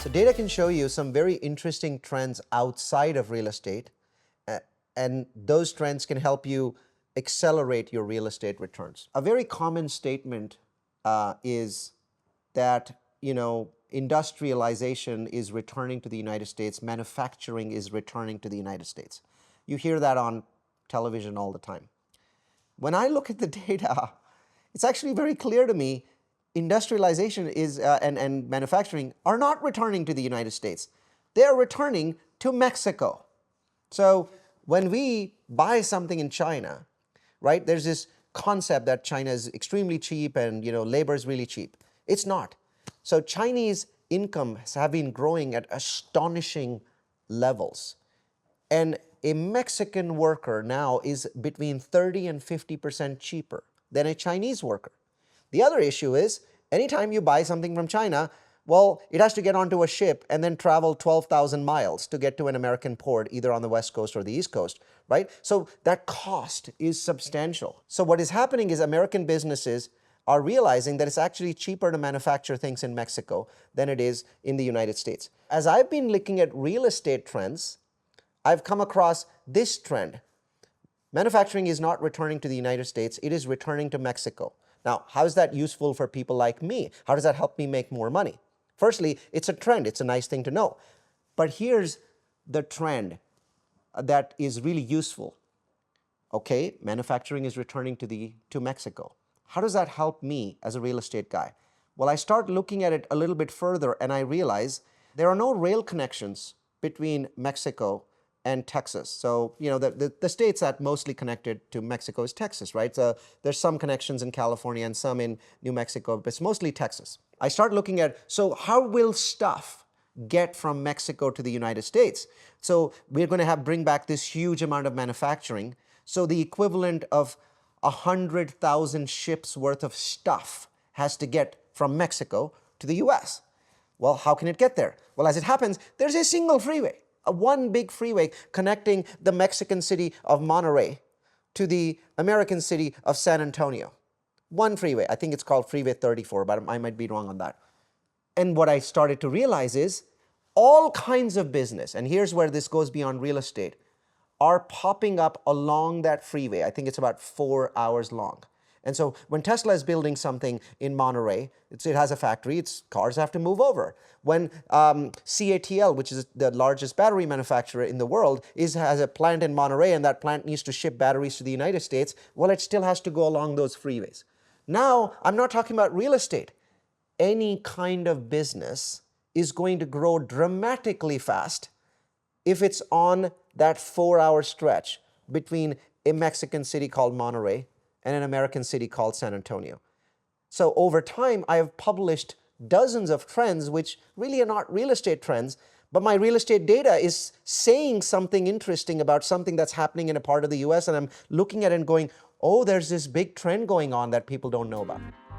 So data can show you some very interesting trends outside of real estate, and those trends can help you accelerate your real estate returns. A very common statement is that, industrialization is returning to the United States, manufacturing is returning to the United States. You hear that on television all the time. When I look at the data, it's actually very clear to me industrialization is and manufacturing are not returning to the United States. They're returning to Mexico. So when we buy something in China, right, there's this concept that China is extremely cheap and labor is really cheap. It's not. So Chinese incomes have been growing at astonishing levels. And a Mexican worker now is between 30 and 50% cheaper than a Chinese worker. The other issue is, anytime you buy something from China, well, it has to get onto a ship and then travel 12,000 miles to get to an American port, either on the West Coast or the East Coast, right? So that cost is substantial. So what is happening is American businesses are realizing that it's actually cheaper to manufacture things in Mexico than it is in the United States. As I've been looking at real estate trends, I've come across this trend. Manufacturing is not returning to the United States, it is returning to Mexico. Now, how is that useful for people like me? How does that help me make more money? Firstly, it's a trend. It's a nice thing to know. But here's the trend that is really useful. Okay, manufacturing is returning to Mexico. How does that help me as a real estate guy? Well, I start looking at it a little bit further and I realize there are no rail connections between Mexico and Texas. So, the states that mostly connected to Mexico is Texas, right? So there's some connections in California and some in New Mexico, but it's mostly Texas. I start looking at, so how will stuff get from Mexico to the United States? So we're going to bring back this huge amount of manufacturing. So the equivalent of 100,000 ships worth of stuff has to get from Mexico to the US. Well, how can it get there? Well, as it happens, there's a single freeway. One big freeway connecting the Mexican city of Monterrey to the American city of San Antonio. One freeway. I think it's called Freeway 34, but I might be wrong on that. And what I started to realize is all kinds of business, and here's where this goes beyond real estate, are popping up along that freeway. I think it's about 4 hours long. And so when Tesla is building something in Monterrey, it has a factory, its cars have to move over. When CATL, which is the largest battery manufacturer in the world, has a plant in Monterrey and that plant needs to ship batteries to the United States, well, it still has to go along those freeways. Now, I'm not talking about real estate. Any kind of business is going to grow dramatically fast if it's on that 4-hour stretch between a Mexican city called Monterrey and an American city called San Antonio. So over time, I have published dozens of trends which really are not real estate trends, but my real estate data is saying something interesting about something that's happening in a part of the US, and I'm looking at it and going, oh, there's this big trend going on that people don't know about.